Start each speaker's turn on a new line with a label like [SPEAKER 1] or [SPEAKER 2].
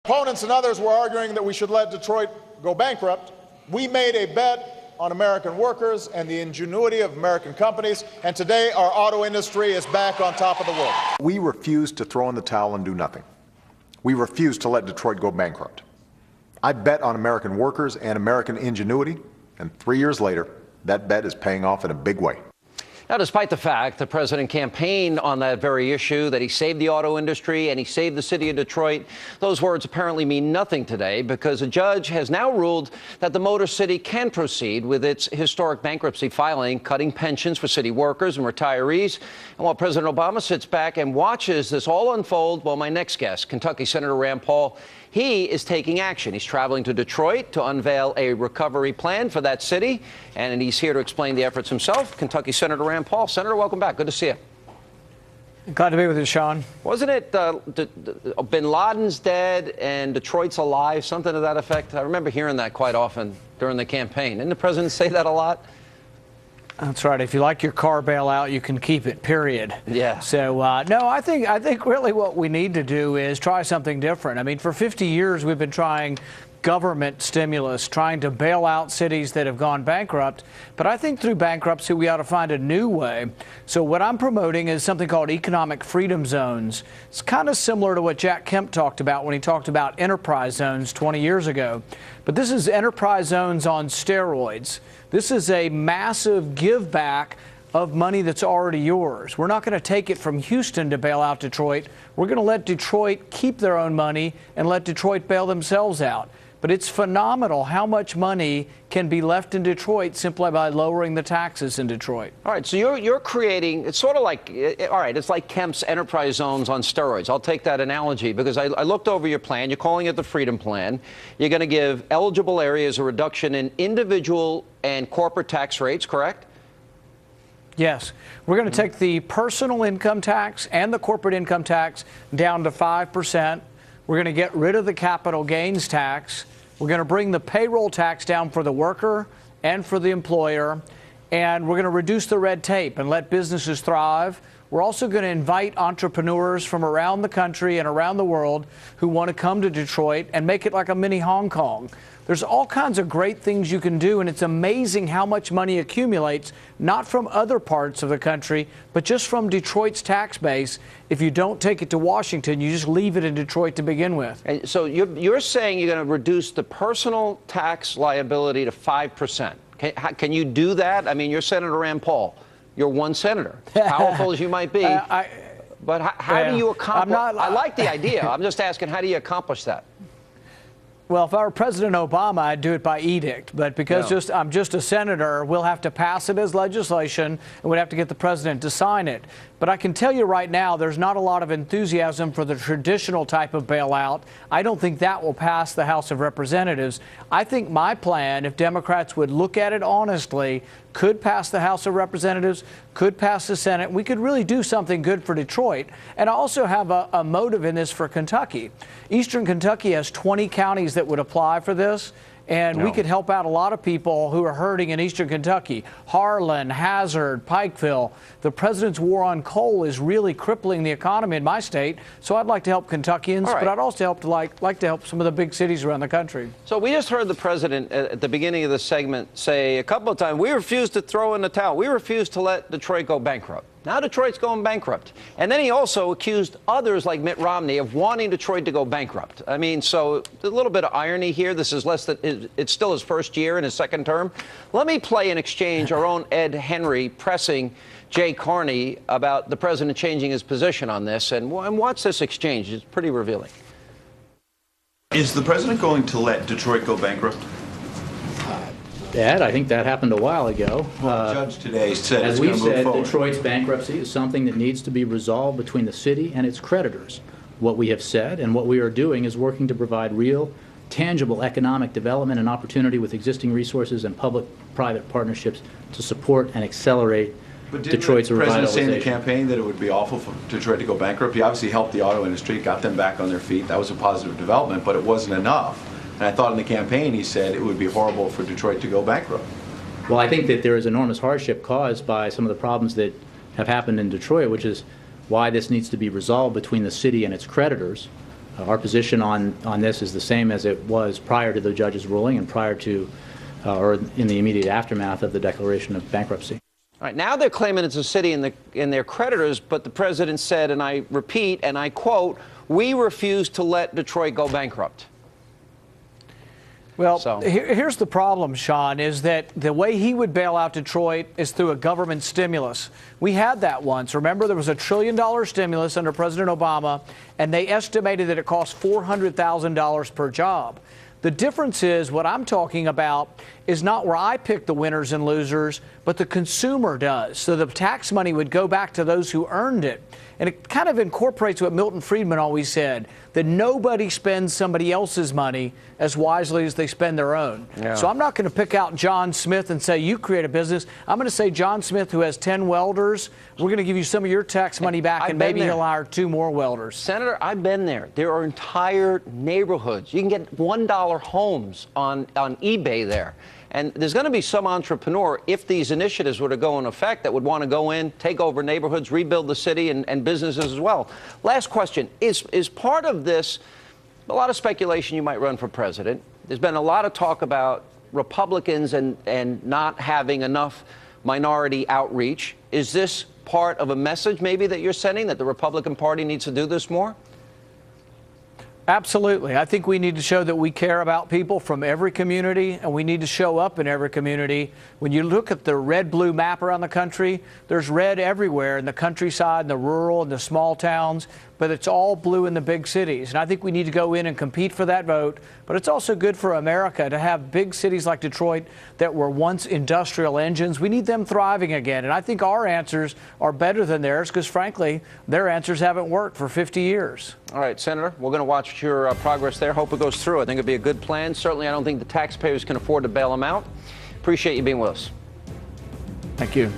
[SPEAKER 1] Opponents and others were arguing that we should let Detroit go bankrupt. We made a bet on American workers and the ingenuity of American companies, and today our auto industry is back on top of the world. We refused to throw in the towel and do nothing. We refused to let Detroit go bankrupt. I bet on American workers and American ingenuity, and 3 years later, that bet is paying off in a big way.
[SPEAKER 2] Now, despite the fact the president campaigned on that very issue, that he saved the auto industry and he saved the city of Detroit, those words apparently mean nothing today because a judge has now ruled that the Motor City can proceed with its historic bankruptcy filing, cutting pensions for city workers and retirees. And while President Obama sits back and watches this all unfold, well, my next guest, Kentucky Senator Rand Paul, he is taking action. He's traveling to Detroit to unveil a recovery plan for that city, and he's here to explain the efforts himself. Kentucky Senator Rand Paul. Senator, welcome back. Good to see you.
[SPEAKER 3] Glad to be with you, Sean.
[SPEAKER 2] Wasn't it bin Laden's dead and Detroit's alive, something to that effect? I remember hearing that quite often during the campaign. Didn't the president say that a lot?
[SPEAKER 3] That's right. If you like your car bailout, you can keep it, period.
[SPEAKER 2] Yeah.
[SPEAKER 3] So, no, I think really what we need to do is try something different. I mean, for 50 years, we've been trying government stimulus, trying to bail out cities that have gone bankrupt. But I think through bankruptcy, we ought to find a new way. So what I'm promoting is something called economic freedom zones. It's kind of similar to what Jack Kemp talked about when he talked about enterprise zones 20 years ago. But this is enterprise zones on steroids. This is a massive give back of money that's already yours. We're not going to take it from Houston to bail out Detroit. We're going to let Detroit keep their own money and let Detroit bail themselves out. But it's phenomenal how much money can be left in Detroit simply by lowering the taxes in Detroit.
[SPEAKER 2] All right, so you're creating, it's sort of like, all right, it's like Kemp's enterprise zones on steroids. I'll take that analogy because I looked over your plan. You're calling it the Freedom Plan. You're going to give eligible areas a reduction in individual and corporate tax rates, correct?
[SPEAKER 3] Yes. We're going to take the personal income tax and the corporate income tax down to 5%. We're going to get rid of the capital gains tax. We're going to bring the payroll tax down for the worker and for the employer. And we're going to reduce the red tape and let businesses thrive. We're also going to invite entrepreneurs from around the country and around the world who want to come to Detroit and make it like a mini Hong Kong. There's all kinds of great things you can do, and it's amazing how much money accumulates, not from other parts of the country, but just from Detroit's tax base. If you don't take it to Washington, you just leave it in Detroit to begin with.
[SPEAKER 2] And so you're saying you're going to reduce the personal tax liability to 5%. Can you do that? I mean, you're Senator Rand Paul. You're one senator, powerful as you might be. But how do you accomplish? I like the idea. I'm just asking, how do you accomplish that?
[SPEAKER 3] Well, if I were President Obama, I'd do it by edict. But because I'm just a senator, we'll have to pass it as legislation, and we'd have to get the president to sign it. But I can tell you right now, there's not a lot of enthusiasm for the traditional type of bailout. I don't think that will pass the House of Representatives. I think my plan, if Democrats would look at it honestly, could pass the House of Representatives, could pass the Senate. We could really do something good for Detroit. And I also have a motive in this for Kentucky. Eastern Kentucky has 20 counties that would apply for this. And we could help out a lot of people who are hurting in Eastern Kentucky. Harlan, Hazard, Pikeville. The president's war on coal is really crippling the economy in my state. So I'd like to help Kentuckians, but I'd also like to help some of the big cities around the country.
[SPEAKER 2] So we just heard the president at the beginning of the segment say a couple of times, we refuse to throw in the towel. We refuse to let Detroit go bankrupt. Now Detroit's going bankrupt. And then he also accused others like Mitt Romney of wanting Detroit to go bankrupt. I mean, so a little bit of irony here. This is it's still his first year in his second term. Let me play an exchange, our own Ed Henry pressing Jay Carney about the president changing his position on this. And watch this exchange. It's pretty revealing.
[SPEAKER 4] Is the president going to let Detroit go bankrupt?
[SPEAKER 5] Ed, I think that happened a while ago.
[SPEAKER 4] Well, the judge today said
[SPEAKER 5] as we said, Detroit's bankruptcy is something that needs to be resolved between the city and its creditors. What we have said and what we are doing is working to provide real, tangible economic development and opportunity with existing resources and public-private partnerships to support and accelerate Detroit's revitalization.
[SPEAKER 4] But didn't the president say in the campaign that it would be awful for Detroit to go bankrupt? He obviously helped the auto industry, got them back on their feet. That was a positive development, but it wasn't enough. And I thought in the campaign he said it would be horrible for Detroit to go bankrupt.
[SPEAKER 5] Well, I think that there is enormous hardship caused by some of the problems that have happened in Detroit, which is why this needs to be resolved between the city and its creditors. Our position on this is the same as it was prior to the judge's ruling and prior to or in the immediate aftermath of the declaration of bankruptcy.
[SPEAKER 2] All right, now they're claiming it's the city and their creditors, but the president said, and I repeat, and I quote, "We refuse to let Detroit go bankrupt."
[SPEAKER 3] Well, here's the problem, Sean, is that the way he would bail out Detroit is through a government stimulus. We had that once. Remember, there was $1 trillion stimulus under President Obama, and they estimated that it cost $400,000 per job. The difference is what I'm talking about is not where I pick the winners and losers, but the consumer does. So the tax money would go back to those who earned it. And it kind of incorporates what Milton Friedman always said, that nobody spends somebody else's money as wisely as they spend their own. Yeah. So I'm not going to pick out John Smith and say, you create a business. I'm going to say, John Smith, who has 10 welders, we're going to give you some of your tax money back, and maybe he'll hire 2 more welders.
[SPEAKER 2] Senator, I've been there. There are entire neighborhoods. You can get $1 homes on eBay there. And there's going to be some entrepreneur, if these initiatives were to go in effect, that would want to go in, take over neighborhoods, rebuild the city and businesses as well. Last question. Is part of this a lot of speculation you might run for president? There's been a lot of talk about Republicans and not having enough minority outreach. Is this part of a message maybe that you're sending, that the Republican Party needs to do this more?
[SPEAKER 3] Absolutely. I think we need to show that we care about people from every community, and we need to show up in every community. When you look at the red-blue map around the country, there's red everywhere in the countryside, in the rural, and the small towns, but it's all blue in the big cities. And I think we need to go in and compete for that vote. But it's also good for America to have big cities like Detroit that were once industrial engines. We need them thriving again. And I think our answers are better than theirs because, frankly, their answers haven't worked for 50 years.
[SPEAKER 2] All right, Senator, we're going to watch your progress there. Hope it goes through. I think it'd be a good plan. Certainly, I don't think the taxpayers can afford to bail them out. Appreciate you being with us.
[SPEAKER 3] Thank you.